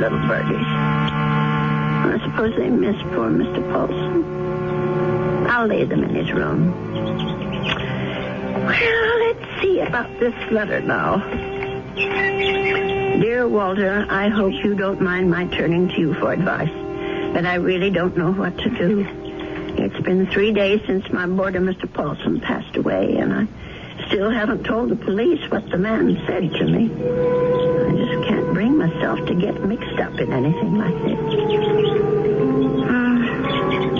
little birdies. I suppose they miss poor Mr. Paulson. I'll lay them in his room. Well, let's see about this letter now. Dear Walter, I hope you don't mind my turning to you for advice, but I really don't know what to do. It's been 3 days since my boarder, Mr. Paulson, passed away, and I still haven't told the police what the man said to me. I just can't bring myself to get mixed up in anything like this.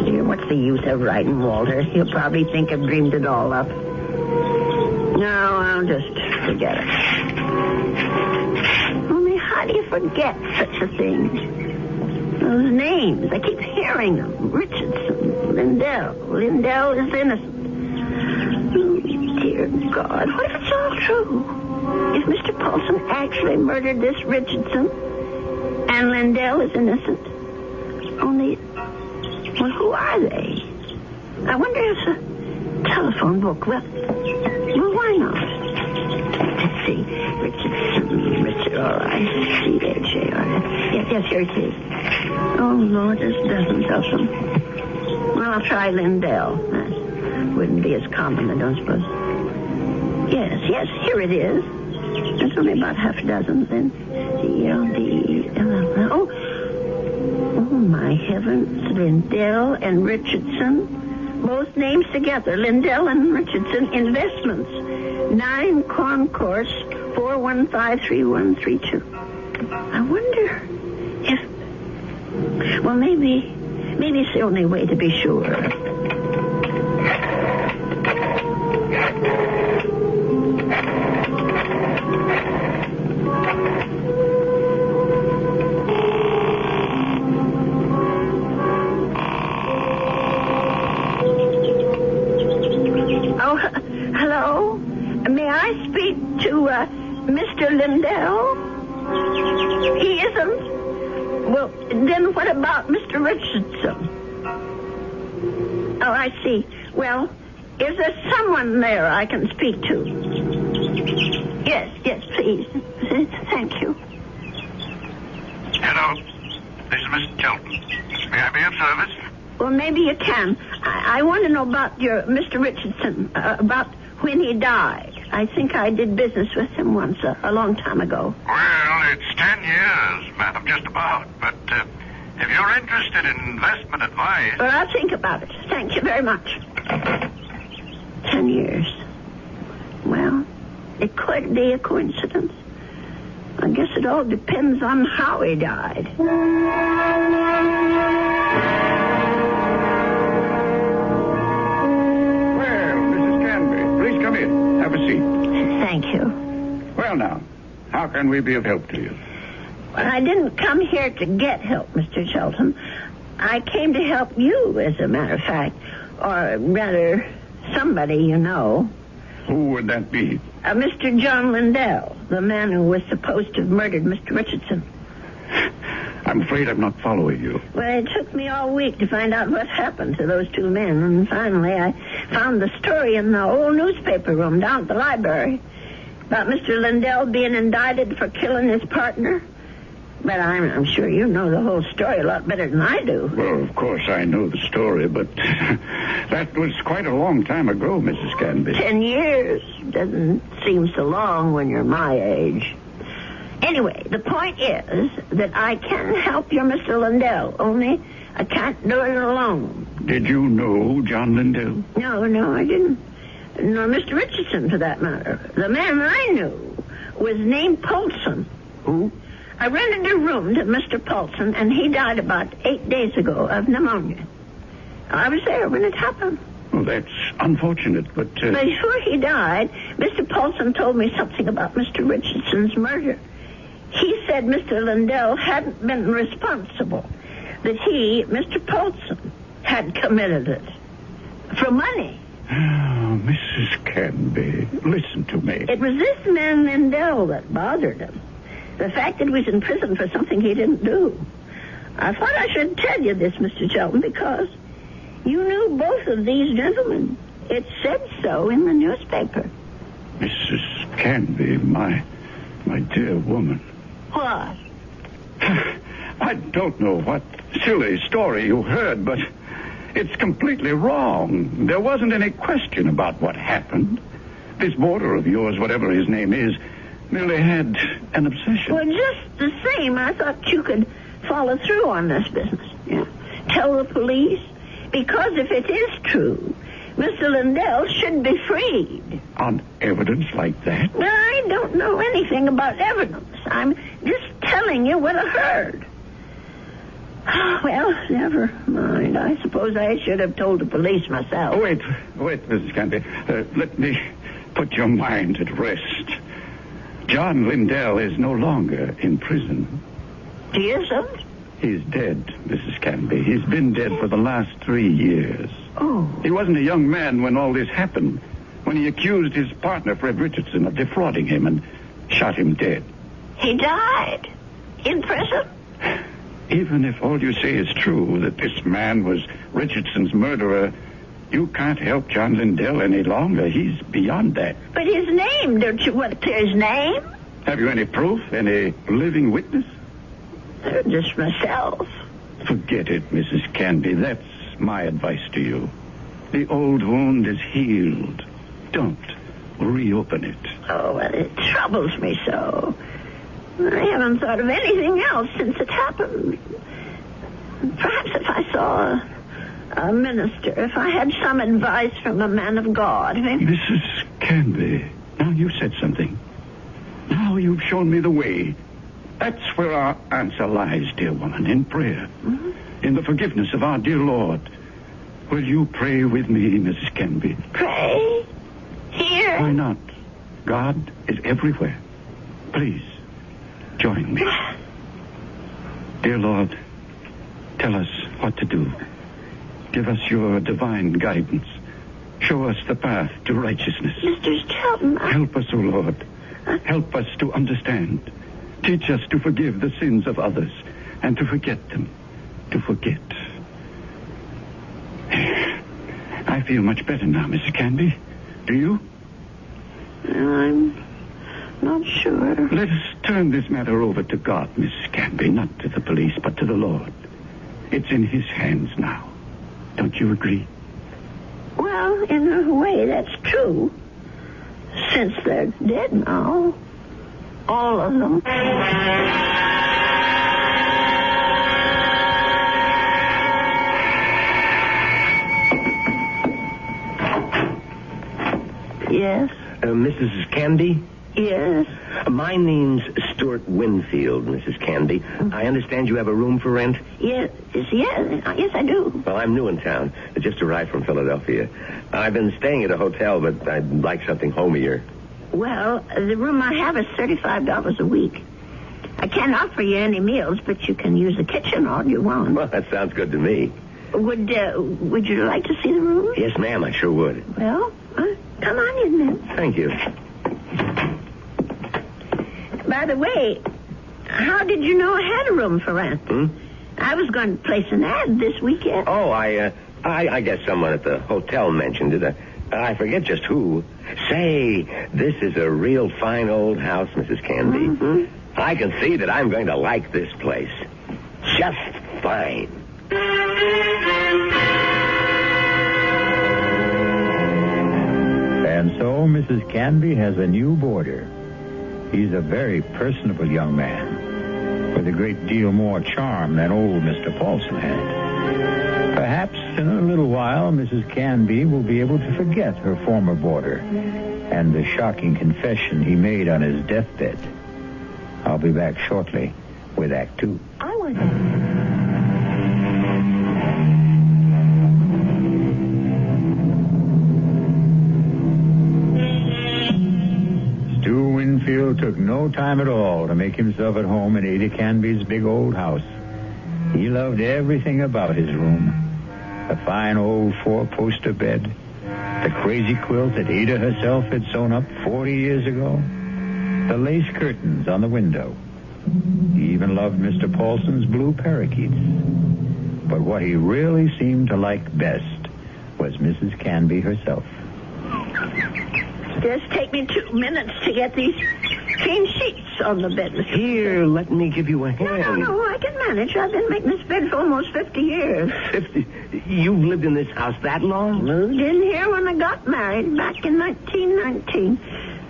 Dear, what's the use of writing Walter? He'll probably think I've dreamed it all up. No, I'll just forget it. Only how do you forget such a thing? Those names, I keep hearing them. Richardson, Lindell. Lindell is innocent. Oh, dear God, what if it's all true? If Mr. Paulson actually murdered this Richardson and Lindell is innocent? Only, well, who are they? I wonder if a telephone book, well, why not? Let's see. Richard, all right. C-H-A-R-S. Yes, here it is. Oh, Lord, there's dozens of them. Well, I'll try Lindell. That wouldn't be as common, I don't suppose. Yes, here it is. There's only about half a dozen, then. Oh, my heavens. Lindell and Richardson. Both names together. Lindell and Richardson Investments. 9 Concourse 4153132. I wonder if... Well, maybe it's the only way to be sure. Hello? May I speak to Mr. Lindell? He isn't? Well, then what about Mr. Richardson? Oh, I see. Well, is there someone there I can speak to? Yes, please. Thank you. Hello. This is Mr. Chelton. May I be of service? Well, maybe you can. I want to know about your Mr. Richardson, about when he died. I think I did business with him once, a long time ago. Well, it's 10 years, madam, just about. But if you're interested in investment advice... Well, I'll think about it. Thank you very much. 10 years. Well, it could be a coincidence. I guess it all depends on how he died. Come in. Have a seat. Thank you. Well, now, how can we be of help to you? Well, I didn't come here to get help, Mr. Shelton. I came to help you, as a matter of fact. Or rather, somebody you know. Who would that be? Mr. John Lindell, the man who was supposed to have murdered Mr. Richardson. I'm afraid I'm not following you. Well, it took me all week to find out what happened to those two men, and finally I found the story in the old newspaper room down at the library about Mr. Lindell being indicted for killing his partner. But I'm sure you know the whole story a lot better than I do. Well, of course I know the story, but that was quite a long time ago, Mrs. Canby. 10 years doesn't seem so long when you're my age. Anyway, the point is that I can help your Mr. Lindell, only I can't do it alone. Did you know John Lindell? No, I didn't. Nor Mr. Richardson, for that matter. The man I knew was named Paulson. Who? I rented a room to Mr. Paulson, and he died about 8 days ago of pneumonia. I was there when it happened. Well, that's unfortunate, but... Before he died, Mr. Paulson told me something about Mr. Richardson's murder. He said Mr. Lindell hadn't been responsible, that he, Mr. Paulson, had committed it. For money. Oh, Mrs. Canby, listen to me. It was this man Lindell that bothered him. The fact that he was in prison for something he didn't do. I thought I should tell you this, Mr. Shelton, because you knew both of these gentlemen. It said so in the newspaper. Mrs. Canby, my dear woman. What? I don't know what silly story you heard, but it's completely wrong. There wasn't any question about what happened. This boarder of yours, whatever his name is, merely had an obsession. Well, just the same, I thought you could follow through on this business. Yeah. Tell the police. Because if it is true, Mr. Lindell should be freed. On evidence like that? Well, I don't know anything about evidence. I'm just telling you what I heard. Well, never mind. I suppose I should have told the police myself. Oh, wait, Mrs. Canby. Let me put your mind at rest. John Lindell is no longer in prison. He isn't? He's dead, Mrs. Canby. He's been dead for the last 3 years. Oh. He wasn't a young man when all this happened, when he accused his partner, Fred Richardson, of defrauding him and shot him dead. He died? In prison? Even if all you say is true, that this man was Richardson's murderer, you can't help John Lindell any longer. He's beyond that. But his name, don't you want his name? Have you any proof? Any living witness? Just myself. Forget it, Mrs. Canby. That's my advice to you. The old wound is healed. Don't reopen it. Oh, well, it troubles me so. I haven't thought of anything else since it happened. Perhaps if I saw a minister, if I had some advice from a man of God. Mrs. Canby, now you said something. Now you've shown me the way. That's where our answer lies, dear woman, in prayer. Mm-hmm. In the forgiveness of our dear Lord. Will you pray with me, Mrs. Canby? Pray? Here? Why not? God is everywhere. Please, join me. Dear Lord, tell us what to do. Give us your divine guidance. Show us the path to righteousness. Mr. Shelton, Help us, O Lord. Help us to understand. Teach us to forgive the sins of others and to forget them. To forget. I feel much better now, Mrs. Canby. Do you? I'm not sure. Let us turn this matter over to God, Mrs. Canby. Not to the police, but to the Lord. It's in his hands now. Don't you agree? Well, in a way, that's true. Since they're dead now. All of them. Yes? Mrs. Canby? Yes. My name's Stuart Winfield, Mrs. Canby. I understand you have a room for rent? Yes, I do. Well, I'm new in town. I just arrived from Philadelphia. I've been staying at a hotel, but I'd like something homier. Well, the room I have is $35 a week. I can't offer you any meals, but you can use the kitchen all you want. Well, that sounds good to me. Would you like to see the room? Yes, ma'am, I sure would. Well, come on in then. Thank you. By the way, how did you know I had a room for rent? I was going to place an ad this weekend. Oh, I guess someone at the hotel mentioned it. I forget just who. Say, this is a real fine old house, Mrs. Canby. Mm-hmm. I can see that I'm going to like this place. Just fine. And so Mrs. Canby has a new boarder. He's a very personable young man with a great deal more charm than old Mr. Paulson had. Perhaps in a little while, Mrs. Canby will be able to forget her former boarder and the shocking confession he made on his deathbed. I'll be back shortly with Act 2. Stu Winfield took no time at all to make himself at home in Ada Canby's big old house. He loved everything about his room. The fine old four-poster bed, the crazy quilt that Ada herself had sewn up 40 years ago, the lace curtains on the window. He even loved Mr. Paulson's blue parakeets. But what he really seemed to like best was Mrs. Canby herself. Just take me 2 minutes to get these clean sheets on the bed, Mr. Here, let me give you a hand. No, I can manage. I've been making this bed for almost 50 years. 50? You've lived in this house that long? Moved in here when I got married back in 1919.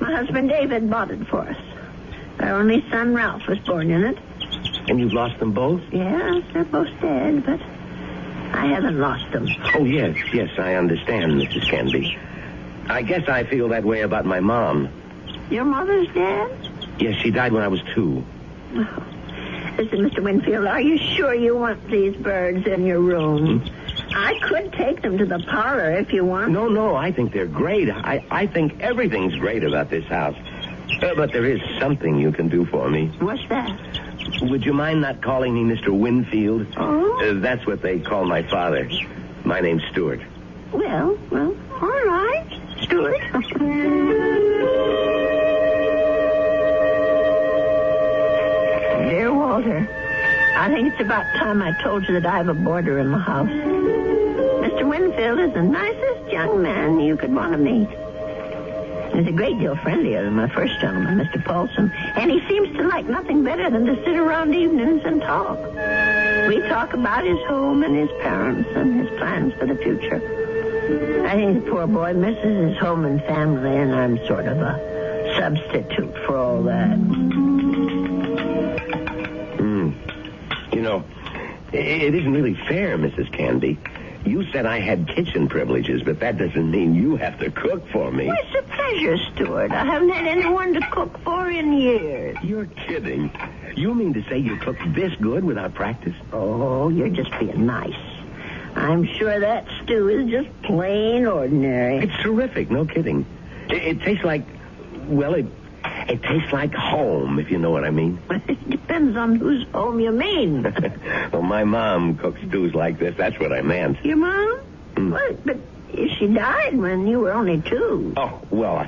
My husband David bought it for us. Our only son Ralph was born in it. And you've lost them both? Yes, they're both dead, but I haven't lost them. Oh, yes, I understand, Mrs. Canby. I guess I feel that way about my mom. Your mother's dead? Yes, she died when I was 2. Oh. Listen, Mr. Winfield, are you sure you want these birds in your room? I could take them to the parlor if you want. No, I think they're great. I think everything's great about this house. But there is something you can do for me. What's that? Would you mind not calling me Mr. Winfield? Oh? That's what they call my father. My name's Stuart. Well, all right, Stuart. Dear Walter, I think it's about time I told you that I have a boarder in my house. Mr. Winfield is the nicest young man you could want to meet. He's a great deal friendlier than my first gentleman, Mr. Paulson, and he seems to like nothing better than to sit around evenings and talk. We talk about his home and his parents and his plans for the future. I think the poor boy misses his home and family, and I'm sort of a substitute for all that. You know, it isn't really fair, Mrs. Canby. You said I had kitchen privileges, but that doesn't mean you have to cook for me. Well, it's a pleasure, Stuart. I haven't had anyone to cook for in years. You're kidding. You mean to say you cook this good without practice? Oh, you're just being nice. I'm sure that stew is just plain ordinary. It's terrific, no kidding. It tastes like, well, it tastes like home, if you know what I mean. It depends on whose home you mean. Well, my mom cooks stews like this. That's what I meant. Your mom? Well, but she died when you were only 2. Oh, well,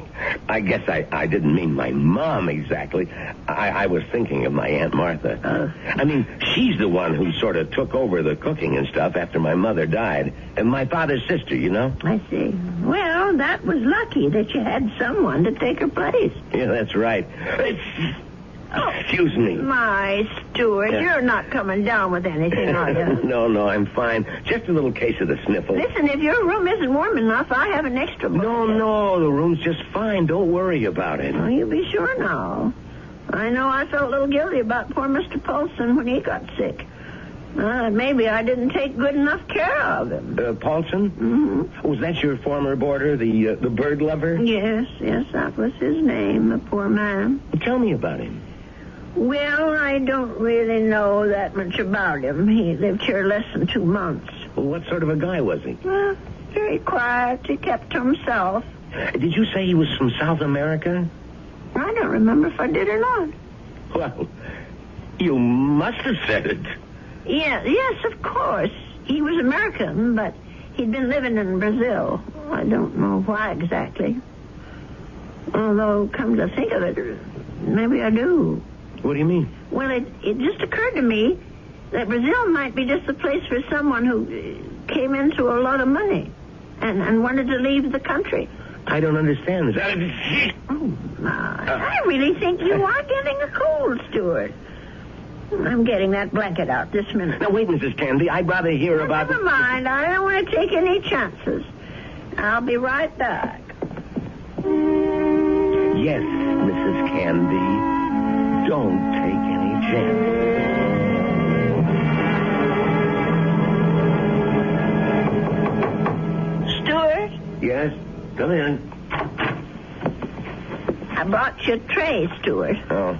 I guess I didn't mean my mom exactly. I was thinking of my Aunt Martha. I mean, she's the one who sort of took over the cooking and stuff after my mother died. And my father's sister, you know? I see. Well, that was lucky that you had someone to take her place. Yeah, that's right. Excuse me. My, Stuart, you're not coming down with anything, are you? No, I'm fine. Just a little case of the sniffles. Listen, if your room isn't warm enough, I have an extra book. No, the room's just fine. Don't worry about it. Oh, you be sure now. I know I felt a little guilty about poor Mr. Paulson when he got sick. Maybe I didn't take good enough care of him. Paulson? Mm-hmm. Was that your former boarder, the bird lover? Yes, that was his name, the poor man. Tell me about him. Well, I don't really know that much about him. He lived here less than 2 months. Well, what sort of a guy was he? Well, very quiet. He kept to himself. Did you say he was from South America? I don't remember if I did or not. Well, you must have said it. Yes, of course. He was American, but he'd been living in Brazil. I don't know why exactly. Although, come to think of it, maybe I do. What do you mean? Well, it just occurred to me that Brazil might be just the place for someone who came into a lot of money and wanted to leave the country. I don't understand. Is that Oh, my. I really think you are getting a cold, Stuart. I'm getting that blanket out this minute. Now, wait, Mrs. Canby. I'd rather hear about... Never mind. I don't want to take any chances. I'll be right back. Yes, Mrs. Canby. Don't take any chances. Stuart? Yes? Come in. I brought you a tray, Stuart. Oh.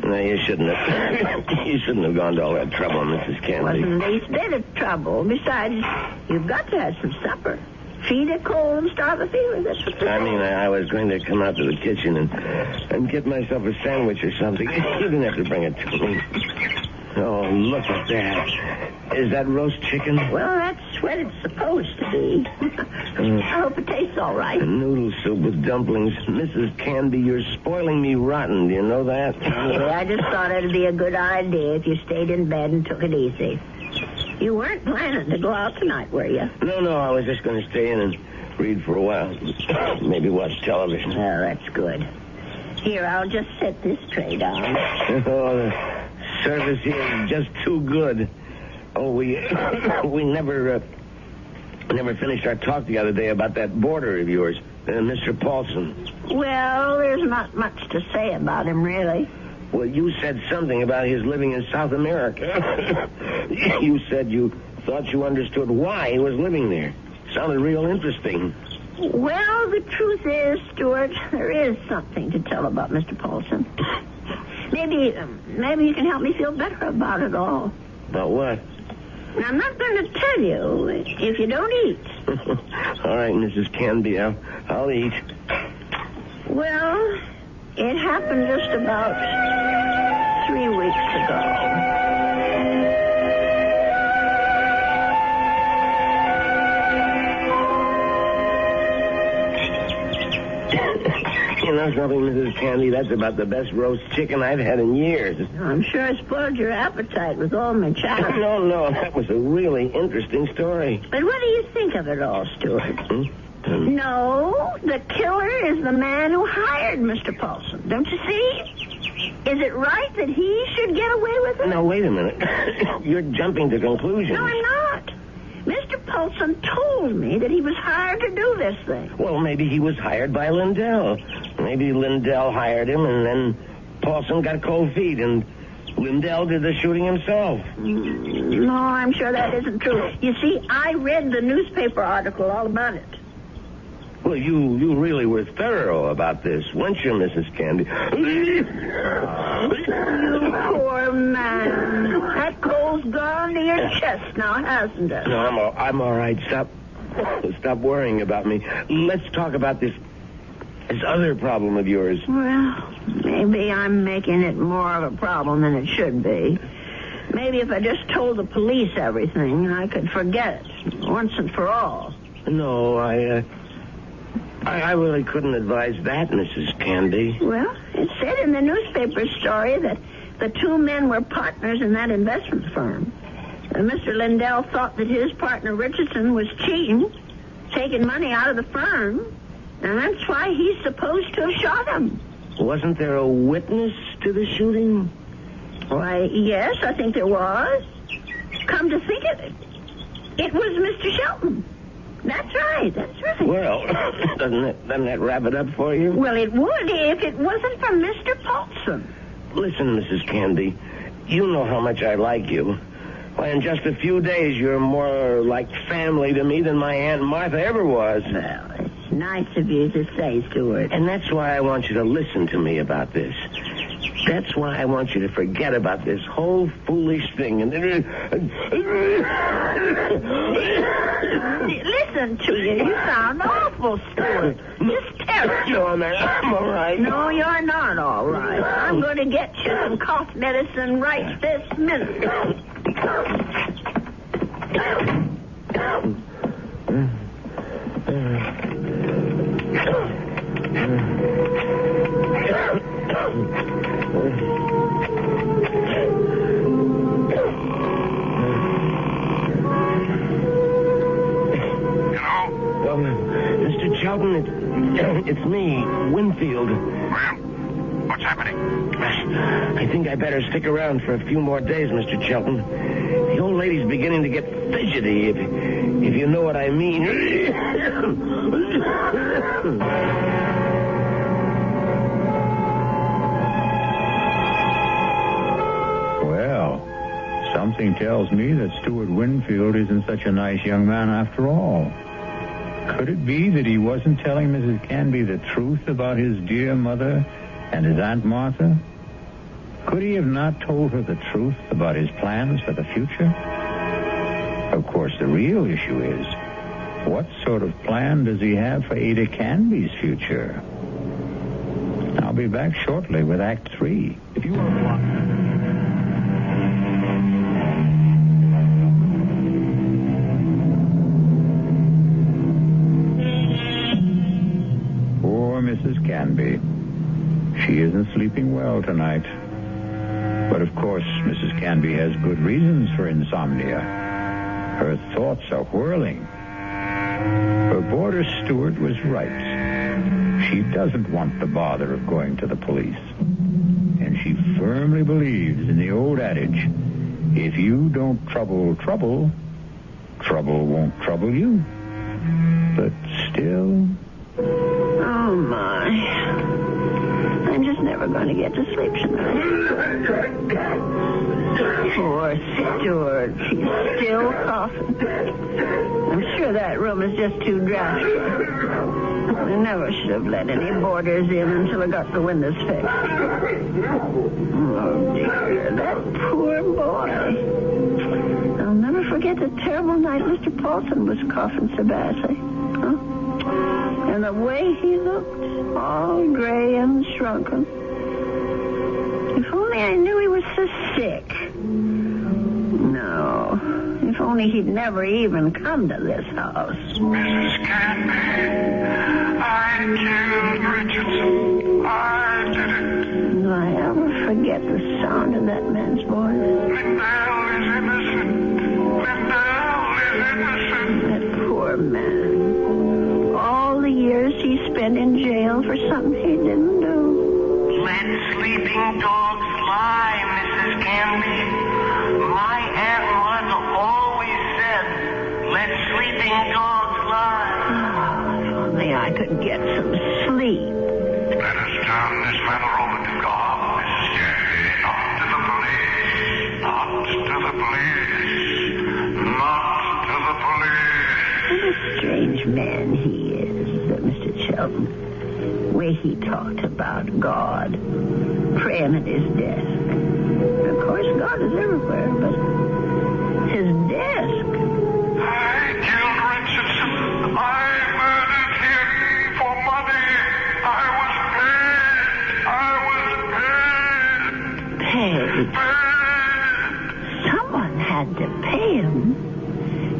No, you shouldn't have. You shouldn't have gone to all that trouble, Mrs. Canby. Wasn't the least bit of trouble. Besides, you've got to have some supper. Feed a cold and starve a fever. That's what I mean, I was going to come out to the kitchen and get myself a sandwich or something. You didn't have to bring it to me. Oh, look at that. Is that roast chicken? Well, that's what it's supposed to be. I hope it tastes all right. Noodle soup with dumplings. Mrs. Canby, you're spoiling me rotten. Do you know that? Yeah, I just thought it'd be a good idea if you stayed in bed and took it easy. You weren't planning to go out tonight, were you? No, I was just going to stay in and read for a while. Maybe watch television. Well, that's good. Here, I'll just set this tray down. Oh, the service here is just too good. Oh, we never finished our talk the other day about that boarder of yours, Mr. Paulson. Well, there's not much to say about him, really. Well, you said something about his living in South America. You said you thought you understood why he was living there. Sounded real interesting. Well, the truth is, Stuart, there is something to tell about Mr. Paulson. Maybe you can help me feel better about it all. About what? I'm not going to tell you if you don't eat. All right, Mrs. Canby, I'll eat. Well, it happened just about 3 weeks ago. You know something, Mrs. Candy? That's about the best roast chicken I've had in years. I'm sure I spoiled your appetite with all my chatter. No, that was a really interesting story. But what do you think of it all, Stuart? No, the killer is the man who hired Mr. Paulson. Don't you see? Is it right that he should get away with it? No, wait a minute. You're jumping to conclusions. No, I'm not. Mr. Paulson told me that he was hired to do this thing. Well, maybe he was hired by Lindell. Maybe Lindell hired him, and then Paulson got cold feet, and Lindell did the shooting himself. No, I'm sure that isn't true. You see, I read the newspaper article all about it. Well, you really were thorough about this, weren't you, Mrs. Candy? You poor man. That cold's gone to your chest now, hasn't it? No, I'm all right. Stop worrying about me. Let's talk about this other problem of yours. Well, maybe I'm making it more of a problem than it should be. Maybe if I just told the police everything, I could forget it once and for all. No, I really couldn't advise that, Mrs. Candy. Well, it said in the newspaper story that the two men were partners in that investment firm. Mr. Lindell thought that his partner Richardson was cheating, taking money out of the firm, and that's why he's supposed to have shot him. Wasn't there a witness to the shooting? Why, yes, I think there was. Come to think of it, it was Mr. Shelton. That's right. Well, doesn't that wrap it up for you? Well, it would if it wasn't for Mr. Paulson. Listen, Mrs. Candy, you know how much I like you. Why, in just a few days, you're more like family to me than my Aunt Martha ever was. Well, it's nice of you to say, Stuart. And that's why I want you to listen to me about this. That's why I want you to forget about this whole foolish thing. And listen to you. You sound awful, Stuart. Just terrible. No, I'm all right. No, you're not all right. I'm going to get you some cough medicine right this minute. Mr. Shelton, it's me, Winfield. Well, what's happening? I think I better stick around for a few more days, Mr. Shelton. The old lady's beginning to get fidgety, if you know what I mean. Well, something tells me that Stuart Winfield isn't such a nice young man after all. Could it be that he wasn't telling Mrs. Canby the truth about his dear mother and his Aunt Martha? Could he have not told her the truth about his plans for the future? Of course, the real issue is, what sort of plan does he have for Ada Canby's future? I'll be back shortly with Act 3. If you want to watch... Mrs. Canby. She isn't sleeping well tonight. But of course, Mrs. Canby has good reasons for insomnia. Her thoughts are whirling. Her boarder Stuart was right. She doesn't want the bother of going to the police. And she firmly believes in the old adage, if you don't trouble, trouble won't trouble you. But still... Oh, my. I'm just never going to get to sleep tonight. Poor Stuart. He's still coughing. I'm sure that room is just too drafty. I never should have let any boarders in until I got the windows fixed. Oh, dear, that poor boy. I'll never forget the terrible night Mr. Paulson was coughing so badly. Huh? And the way he looked, all gray and shrunken. If only I knew he was so sick. No, if only he'd never even come to this house. Mrs. Canby, I killed Richardson. I did it. Do I ever forget the sound of that man's voice? Lindell is innocent. Lindell is innocent. That poor man. All the years he spent in jail for something he didn't do. Let sleeping dogs lie, Mrs. Canby. My Aunt Martha always said, let sleeping dogs lie. Oh, if only I could get some sleep. Let us turn this matter over to God, Mrs. Canby. Not to the police. Not to the police. Not to the police. What a strange man he is, Mr. Shelton. The way he talked about God, praying at his desk. Of course, God is everywhere, but his desk. I killed Richardson. I murdered him for money. I was paid. Paid? Someone had to pay him.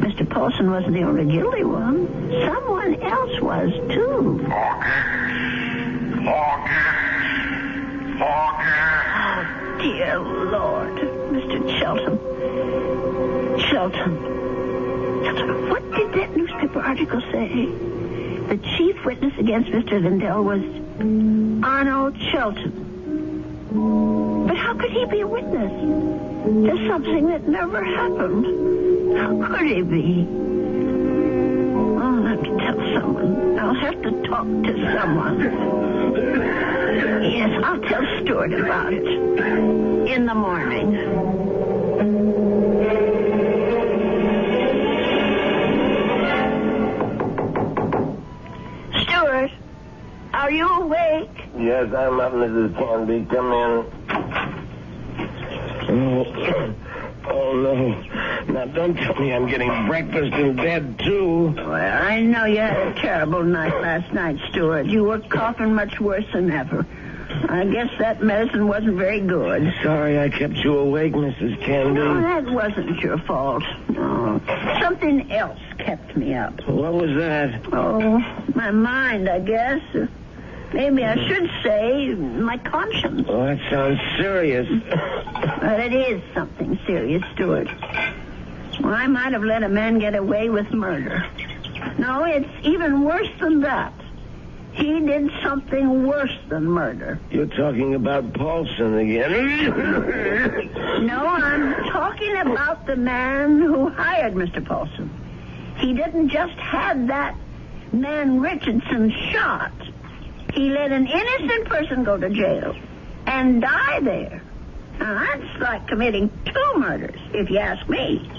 Mr. Paulson wasn't the only guilty one. Someone else was, too. Forget. Oh, dear Lord. Mr. Shelton. What did that newspaper article say? The chief witness against Mr. Lindell was Arnold Shelton. But how could he be a witness to something that never happened? How could he be? I'll have to tell someone. I'll have to talk to someone. Yes, I'll tell Stuart about it. In the morning. Stuart, are you awake? Yes, I'm up, Mrs. Canby. Come in. Oh, no. Now, don't tell me I'm getting breakfast in bed, too. Well, I know you had a terrible night last night, Stuart. You were coughing much worse than ever. I guess that medicine wasn't very good. Sorry I kept you awake, Mrs. Canby. No, that wasn't your fault. No. Something else kept me up. What was that? Oh, my mind, I guess. Maybe I should say my conscience. Oh, that sounds serious. But it is something serious, Stuart. Well, I might have let a man get away with murder. No, it's even worse than that. He did something worse than murder. You're talking about Paulson again. No, I'm talking about the man who hired Mr. Paulson. He didn't just have that man Richardson shot. He let an innocent person go to jail and die there. Now, that's like committing 2 murders, if you ask me.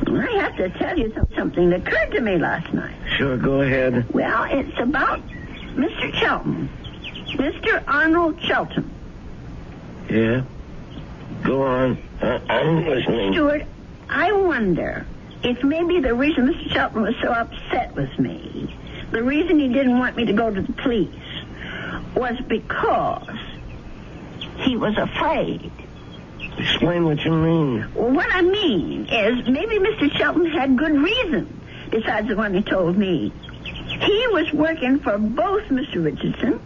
I have to tell you something that occurred to me last night. Sure, go ahead. Well, it's about Mr. Shelton. Mr. Arnold Shelton. Yeah? Go on. I'm listening. Stuart, I wonder if maybe the reason Mr. Shelton was so upset with me, the reason he didn't want me to go to the police, was because he was afraid. Explain what you mean. Well, what I mean is maybe Mr. Shelton had good reason, besides the one he told me. He was working for both Mr. Richardson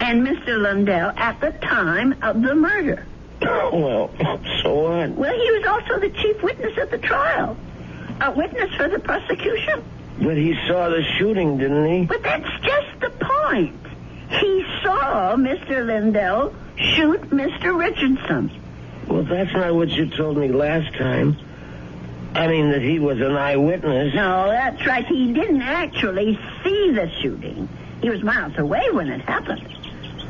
and Mr. Lindell at the time of the murder. Well, so what? Well, he was also the chief witness at the trial. A witness for the prosecution. But he saw the shooting, didn't he? But that's just the point. He saw Mr. Lindell shoot Mr. Richardson. Well, that's not what you told me last time. I mean that he was an eyewitness. No, that's right. He didn't actually see the shooting. He was miles away when it happened.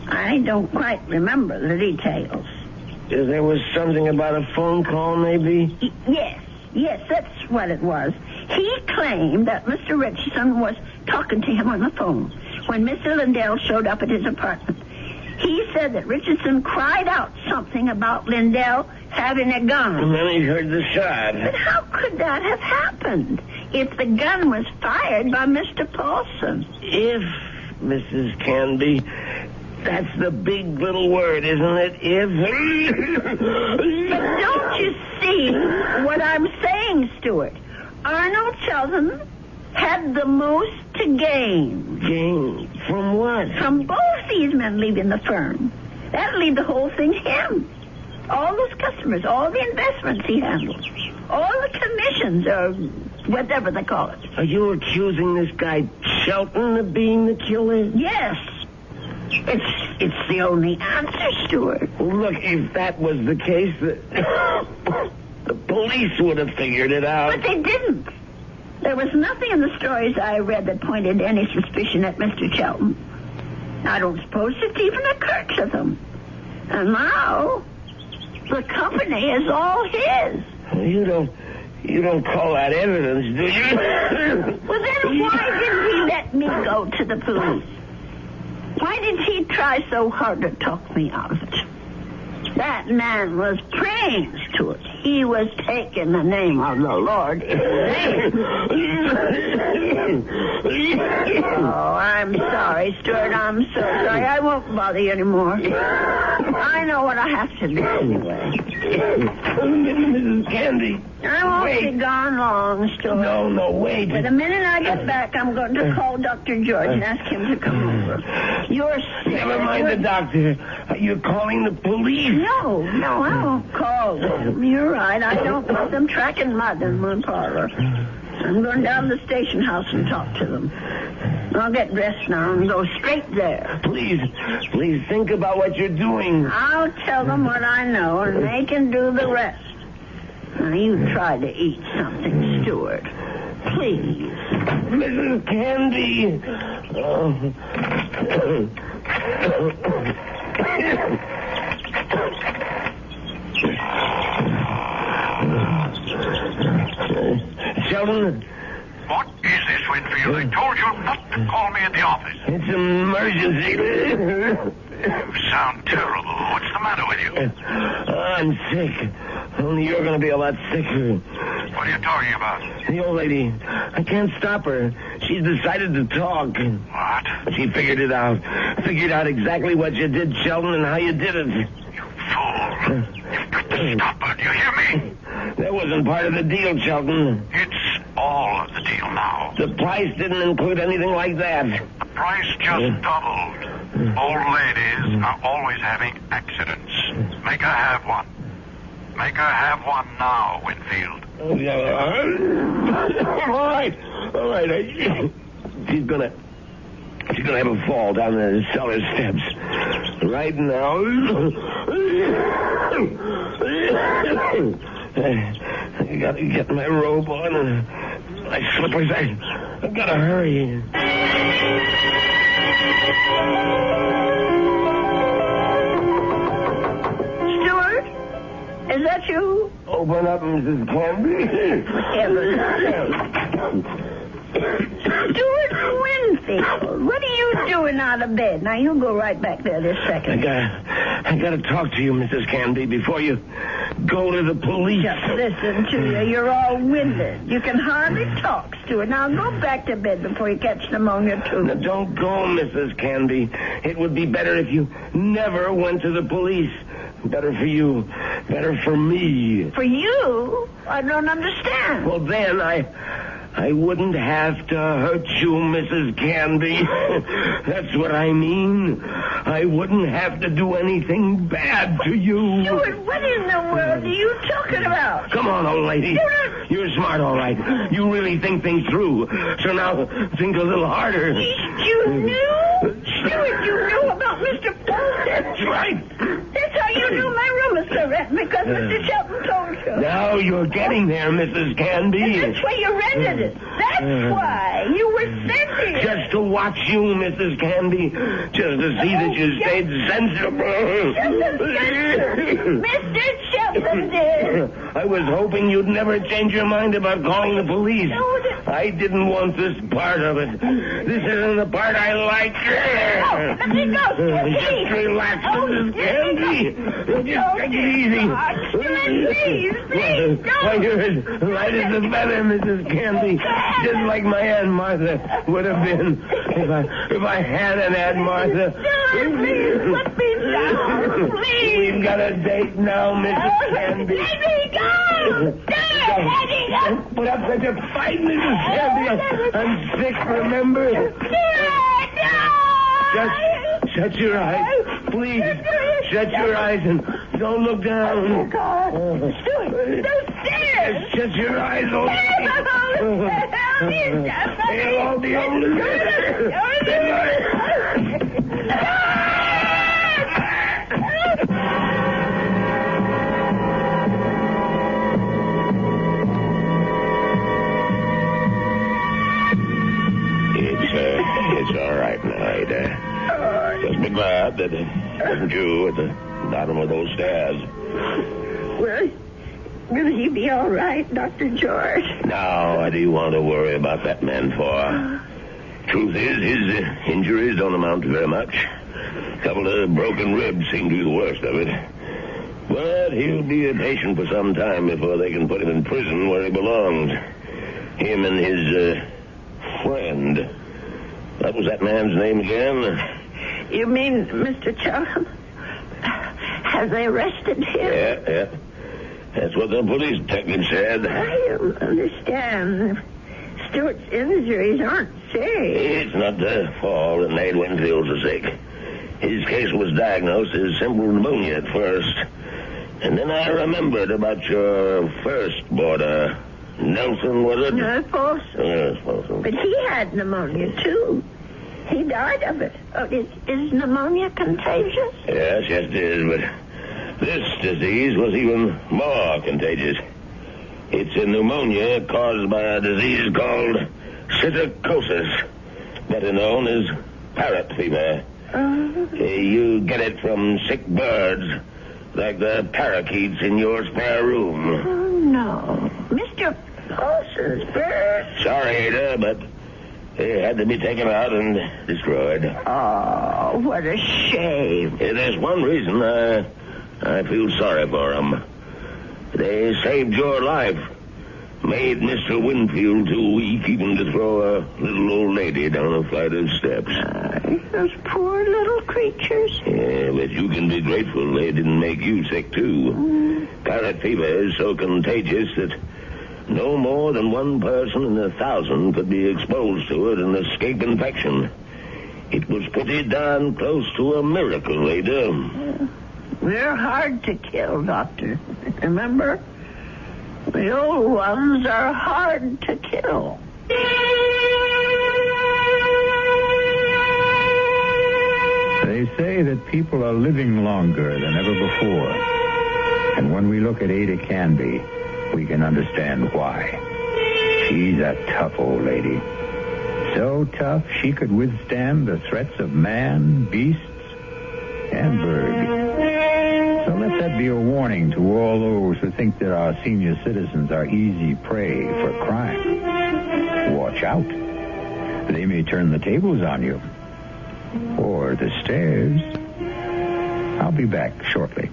I don't quite remember the details. There was something about a phone call, maybe? Yes, that's what it was. He claimed that Mr. Richardson was talking to him on the phone when Mr. Lindell showed up at his apartment. He said that Richardson cried out something about Lindell having a gun. And then he heard the shot. But how could that have happened if the gun was fired by Mr. Paulson? If, Mrs. Canby, that's the big little word, isn't it? If. But don't you see what I'm saying, Stuart? Arnold Sheldon had the most to gain. Gain? From what? From both these men leaving the firm. That'll leave the whole thing to him. All those customers, all the investments he handles, all the commissions, or whatever they call it. Are you accusing this guy Shelton of being the killer? Yes. It's the only answer, Stuart. Well, look, if that was the case, the police would have figured it out. But they didn't. There was nothing in the stories I read that pointed any suspicion at Mr. Shelton. I don't suppose it even occurred to them. And now, the company is all his. You don't call that evidence, do you? Well, then why didn't he let me go to the police? Why did he try so hard to talk me out of it? That man was praying to it. He was taking the name of the Lord in vain. Oh, I'm sorry, Stuart. I'm so sorry. I won't bother you anymore. I know what I have to do anyway. Mrs. Candy. I won't be gone long, Stuart. No, wait. But the minute I get back, I'm going to call Dr. George and ask him to come over. You're sick. Never mind the doctor. You're calling the police. No, I won't call them. You're right. I don't want them tracking mud in my parlor. I'm going down to the station house and talk to them. I'll get dressed now and go straight there. Please think about what you're doing. I'll tell them what I know, and they can do the rest. Now, you try to eat something, Stuart. Please. Mrs. Candy. Sheldon? What is this, Winfield? I told you not to call me at the office. It's an emergency. You sound terrible. What's the matter with you? I'm sick. Only you're going to be a lot sicker. What are you talking about? The old lady. I can't stop her. She's decided to talk. What? She figured it out. Figured out exactly what you did, Sheldon, and how you did it. You fool. You've got to stop her. Do you hear me? That wasn't part of the deal, Sheldon. It's all of the deal now. The price didn't include anything like that. The price just doubled. Old ladies are always having accidents. Make her have one. Make her have one now, Winfield. All right. She's gonna have a fall down the cellar steps. Right now. I gotta get my robe on and my slippers. I gotta hurry. Stuart? Is that you? Open up, Mrs. Canby. Stuart Winfield, what are you doing out of bed? Now, you go right back there this second. I gotta talk to you, Mrs. Canby, before you go to the police. Just listen to you. You're all winded. You can hardly talk, Stuart. Now, go back to bed before you catch pneumonia, too. Now, don't go, Mrs. Canby. It would be better if you never went to the police. Better for you. Better for me. For you? I don't understand. Well, then I wouldn't have to hurt you, Mrs. Canby. That's what I mean. I wouldn't have to do anything bad to you. Stuart, what in the world are you talking about? Come on, old lady. Stuart! You're smart, all right. You really think things through. So now, think a little harder. You knew? Stuart, you knew about Mr. Paul. That's right. That's how you knew my room was so red, because Mr. Shelton told you. Now you're getting there, Mrs. Canby. That's why you rented it. That's why you were sent here. Just to watch you, Mrs. Canby. Just to see that you stayed sensible. Mr. Shelton did. I was hoping you'd never change your mind about calling the police. I didn't want this part of it. This isn't the part I like. Let me go, Stuart. Just relax, Mrs. Canby. Just take it easy. Please, Why, you're as light as a feather, Mrs. Canby. Just like my Aunt Martha would have been if I had an Aunt Martha. Please, let me down. Please. We've got a date now, Mrs. Canby. Let me go. Stuart, let me go. Don't put up such a fight, Mrs. Canby. I'm sick, remember? Just shut your eyes. Please, shut your eyes and don't look down. Oh, God. Stuart, those stairs. Just shut your eyes, old lady. They'll all be over It's all right now, Ada. Just be glad that it wasn't you at the bottom of those stairs. Will he be all right, Dr. George? Now, what do you want to worry about that man for? Truth is, his injuries don't amount to very much. A couple of broken ribs seem to be the worst of it. But he'll be a patient for some time before they can put him in prison where he belongs. Him and his friend. What was that man's name again? You mean Mr. Chelton? Have they arrested him? Yeah. That's what the police detective said. I don't understand. Stuart's injuries aren't serious. It's not the fall that made Winfield so sick. His case was diagnosed as simple pneumonia at first. And then I remembered about your first boarder. Nelson, was it? No, Folsom. Yes, Folsom. But he had pneumonia, too. He died of it. Oh, is pneumonia contagious? Yes, it is, but this disease was even more contagious. It's a pneumonia caused by a disease called psittacosis, better known as parrot fever. You get it from sick birds, like the parakeets in your spare room. Oh, no. Mr. Paulson's bird. Sorry, Ada, but they had to be taken out and destroyed. Oh, what a shame. There's one reason I feel sorry for them. They saved your life. Made Mr. Winfield too weak even to throw a little old lady down a flight of steps. Those poor little creatures. Yeah, but you can be grateful they didn't make you sick, too. Parrot fever is so contagious that no more than one person in 1,000 could be exposed to it and escape infection. It was pretty darn close to a miracle, Ada. They're hard to kill, Doctor. Remember? The old ones are hard to kill. They say that people are living longer than ever before. And when we look at Ada Canby, we can understand why. She's a tough old lady. So tough she could withstand the threats of man, beasts, and birds. So let that be a warning to all those who think that our senior citizens are easy prey for crime. Watch out. They may turn the tables on you. Or the stairs. I'll be back shortly.